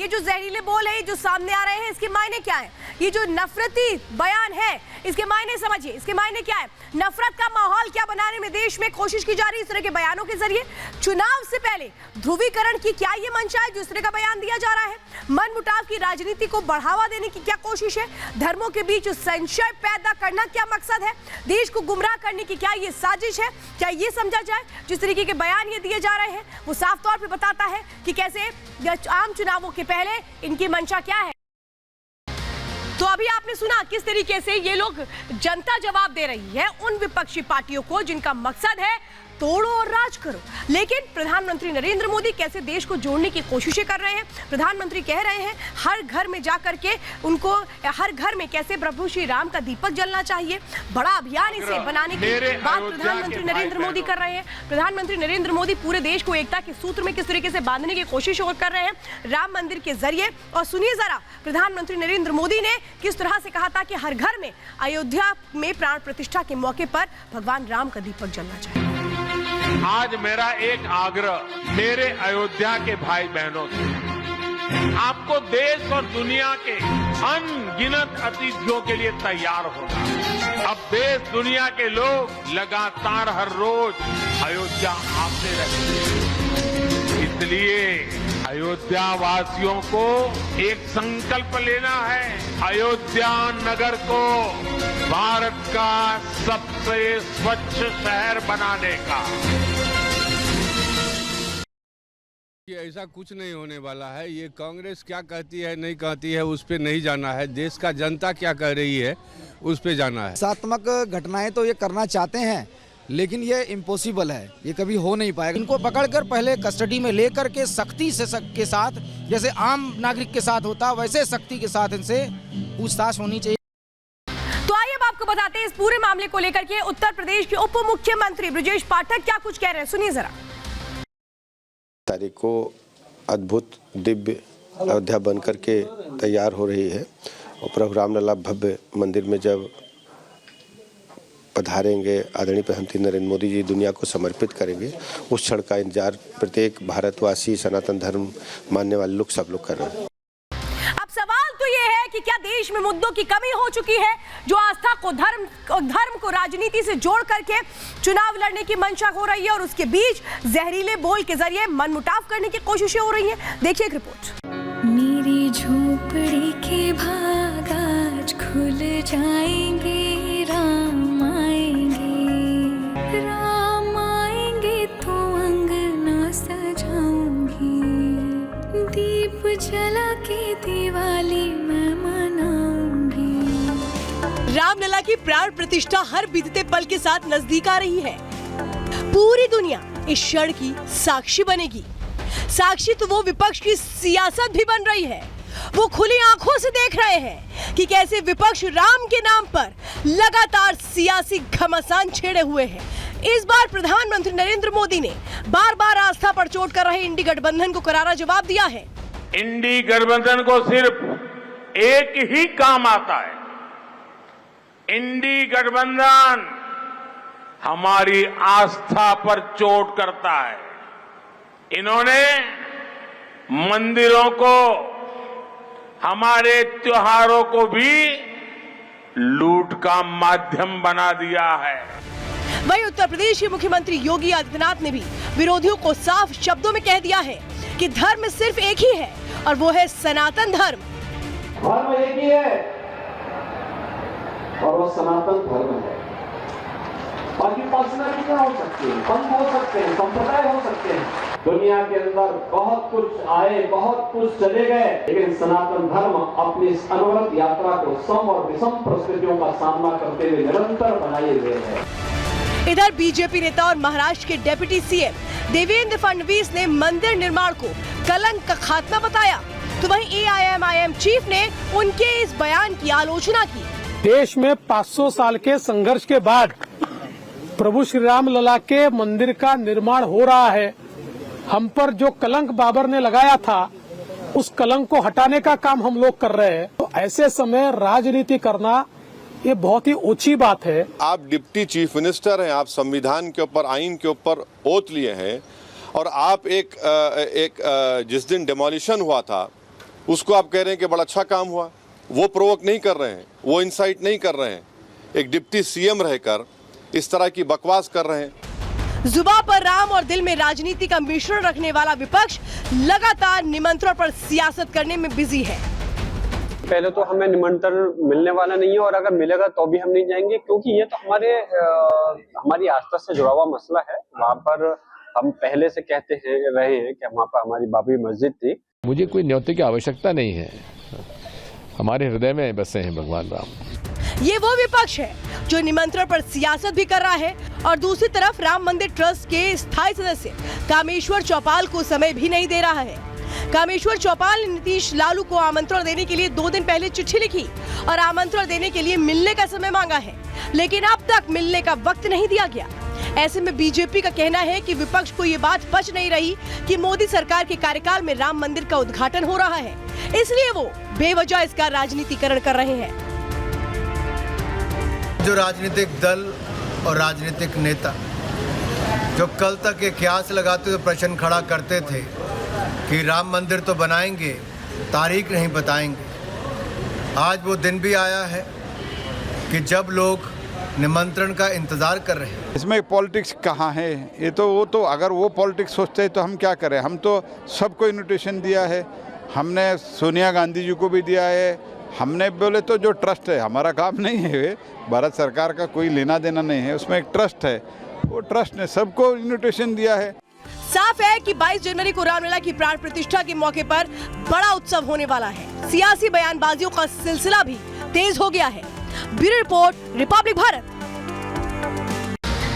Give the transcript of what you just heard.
ये जो जहरीले बोल है, जो सामने आ रहे हैं, इसके मायने क्या है? ये जो नफरती बयान है, इसके मायने समझिए, इसके मायने क्या है? नफरत का माहौल क्या बनाने में देश में कोशिश की जा रही है इस तरह के बयानों के जरिए? चुनाव से पहले ध्रुवीकरण की क्या ये मंशा है जो इस तरह का बयान दिया जा रहा है? मनमुटाव की राजनीति को बढ़ावा देने की क्या कोशिश है? धर्मों के बीच संशय पैदा करना क्या मकसद है? देश को गुमराह करने की क्या ये साजिश है? क्या ये समझा जाए जिस तरीके के बयान ये दिए जा रहे हैं वो साफ तौर पे बताता है कि कैसे आम चुनावों के पहले इनकी मंशा क्या है। तो अभी आपने सुना किस तरीके से ये लोग जनता जवाब दे रही है उन विपक्षी पार्टियों को जिनका मकसद है तोड़ो और राज करो। लेकिन प्रधानमंत्री नरेंद्र मोदी कैसे देश को जोड़ने की कोशिशें कर रहे हैं। प्रधानमंत्री कह रहे हैं हर घर में जाकर के उनको हर घर में कैसे प्रभु श्री राम का दीपक जलना चाहिए। बड़ा अभियान इसे बनाने की बात प्रधानमंत्री नरेंद्र मोदी कर रहे हैं। प्रधानमंत्री नरेंद्र मोदी पूरे देश को एकता के सूत्र में किस तरीके से बांधने की कोशिश कर रहे हैं राम मंदिर के जरिए। और सुनिए जरा प्रधानमंत्री नरेंद्र मोदी ने किस तरह से कहा था कि हर घर में अयोध्या में प्राण प्रतिष्ठा के मौके पर भगवान राम का दीपक जलना चाहिए। आज मेरा एक आग्रह मेरे अयोध्या के भाई बहनों से, आपको देश और दुनिया के अनगिनत अतिथियों के लिए तैयार होना। अब देश दुनिया के लोग लगातार हर रोज अयोध्या आते रहेंगे, इसलिए अयोध्या वासियों को एक संकल्प लेना है, अयोध्या नगर को भारत का सबसे स्वच्छ शहर बनाने का। ये ऐसा कुछ नहीं होने वाला है। ये कांग्रेस क्या कहती है नहीं कहती है उस पे नहीं जाना है, देश का जनता क्या कह रही है उस पे जाना है। हिंसात्मक घटनाएं तो ये करना चाहते हैं लेकिन ये इम्पॉसिबल है, ये कभी हो नहीं पाएगा। इनको पकड़कर पहले कस्टडी में लेकर के सख्ती से के साथ, जैसे आम नागरिक के साथ होता वैसे सख्ती के साथ इनसे पूछताछ होनी चाहिए। तो आइए अब आपको बताते हैं इस पूरे मामले को लेकर के उत्तर प्रदेश के उप मुख्यमंत्री ब्रजेश पाठक क्या कुछ कह रहे हैं, सुनिए जरा। तारीख को अद्भुत दिव्य अयोध्या बनकर के तैयार हो रही है और प्रभु रामलला भव्य मंदिर में जब पधारेंगे आदरणीय प्रधानमंत्री नरेंद्र मोदी जी दुनिया को समर्पित करेंगे, उस क्षण का इंतजार प्रत्येक भारतवासी सनातन धर्म मानने वाले लोग सब लोग कर रहे हैं। अब सवाल तो ये है कि क्या देश में मुद्दों की कमी हो चुकी है जो आस्था को धर्म को राजनीति से जोड़ करके चुनाव लड़ने की मंशा हो रही है और उसके बीच जहरीले बोल के जरिए मनमुटाव करने की कोशिशें हो रही हैं। देखिए एक रिपोर्ट। मेरी झोपड़ी के भाग आज खुल जाएंगे, राम आएंगे तो अंगना सजाऊंगी, दीप जला के दिवाली मैं मनाऊंगी। रामलला की प्राण प्रतिष्ठा हर बीतते पल के साथ नजदीक आ रही है। पूरी दुनिया इस क्षण की साक्षी बनेगी। साक्षी तो वो विपक्ष की सियासत भी बन रही है। वो खुली आंखों से देख रहे हैं कि कैसे विपक्ष राम के नाम पर लगातार सियासी घमासान छेड़े हुए हैं। इस बार प्रधानमंत्री नरेंद्र मोदी ने बार बार आस्था पर चोट कर रहे इंडी गठबंधन को करारा जवाब दिया है। इंडी गठबंधन को सिर्फ एक ही काम आता है, इंडी गठबंधन हमारी आस्था पर चोट करता है। इन्होंने मंदिरों को, हमारे त्योहारों को भी लूट का माध्यम बना दिया है। वहीं उत्तर प्रदेश के मुख्यमंत्री योगी आदित्यनाथ ने भी विरोधियों को साफ शब्दों में कह दिया है कि धर्म सिर्फ एक ही है और वो है सनातन धर्म। धर्म एक ही है और वो सनातन धर्म है। बाकी पर्सनैलिटी हो सकती है, पंथ हो सकते हैं, संप्रदाय हो सकते हैं, दुनिया के अंदर बहुत कुछ आए, बहुत कुछ चले गए, लेकिन सनातन धर्म अपनी इस अनवरत यात्रा को सम और विषम परिस्थितियों का सामना करते हुए निरंतर बनाए हुए है। इधर बीजेपी नेता और महाराष्ट्र के डिप्टी सीएम देवेंद्र फडणवीस ने मंदिर निर्माण को कलंक का खात्मा बताया, तो वहीं एआईएमआईएम चीफ ने उनके इस बयान की आलोचना की। देश में 500 साल के संघर्ष के बाद प्रभु श्री राम लला के मंदिर का निर्माण हो रहा है। हम पर जो कलंक बाबर ने लगाया था उस कलंक को हटाने का काम हम लोग कर रहे हैं। तो ऐसे समय राजनीति करना ये बहुत ही ऊंची बात है। आप डिप्टी चीफ मिनिस्टर हैं, आप संविधान के ऊपर, आइन के ऊपर ओथ लिए हैं और आप जिस दिन डिमोलिशन हुआ था उसको आप कह रहे हैं कि बड़ा अच्छा काम हुआ। वो प्रोवोक नहीं कर रहे हैं, वो इंसाइट नहीं कर रहे हैं। एक डिप्टी सीएम रहकर इस तरह की बकवास कर रहे हैं। जुबान पर राम और दिल में राजनीति का मिश्रण रखने वाला विपक्ष लगातार निमंत्रण पर सियासत करने में बिजी है। पहले तो हमें निमंत्रण मिलने वाला नहीं है और अगर मिलेगा तो भी हम नहीं जाएंगे, क्योंकि ये तो हमारी आस्था से जुड़ा हुआ मसला है। वहाँ पर हम पहले से कहते रहे हैं कि वहाँ पर हमारी बाबरी मस्जिद थी। मुझे कोई न्योते की आवश्यकता नहीं है, हमारे हृदय में बसे हैं भगवान राम। ये वो विपक्ष है जो निमंत्रण पर सियासत भी कर रहा है और दूसरी तरफ राम मंदिर ट्रस्ट के स्थायी सदस्य कामेश्वर चौपाल को समय भी नहीं दे रहा है। कामेश्वर चौपाल ने नीतीश लालू को आमंत्रण देने के लिए 2 दिन पहले चिट्ठी लिखी और आमंत्रण देने के लिए मिलने का समय मांगा है, लेकिन अब तक मिलने का वक्त नहीं दिया गया। ऐसे में बीजेपी का कहना है कि विपक्ष को ये बात पच नहीं रही कि मोदी सरकार के कार्यकाल में राम मंदिर का उद्घाटन हो रहा है, इसलिए वो बेवजह इसका राजनीतिकरण कर रहे हैं। जो राजनीतिक दल और राजनीतिक नेता जो कल तक ये कयास लगाते हुए प्रश्न खड़ा करते थे कि राम मंदिर तो बनाएंगे, तारीख नहीं बताएंगे, आज वो दिन भी आया है कि जब लोग निमंत्रण का इंतजार कर रहे हैं। इसमें पॉलिटिक्स कहाँ है? ये तो वो तो अगर वो पॉलिटिक्स सोचते हैं तो हम क्या करें? हम तो सबको इन्विटेशन दिया है, हमने सोनिया गांधी जी को भी दिया है। हमने बोले तो जो ट्रस्ट है, हमारा काम नहीं है, भारत सरकार का कोई लेना देना नहीं है, उसमें एक ट्रस्ट है, वो ट्रस्ट ने सबको इन्विटेशन दिया है। साफ है कि 22 जनवरी को रामलला की प्राण प्रतिष्ठा के मौके पर बड़ा उत्सव होने वाला है। सियासी बयानबाजियों का सिलसिला भी तेज हो गया है। Bureau report, Republic Bharat.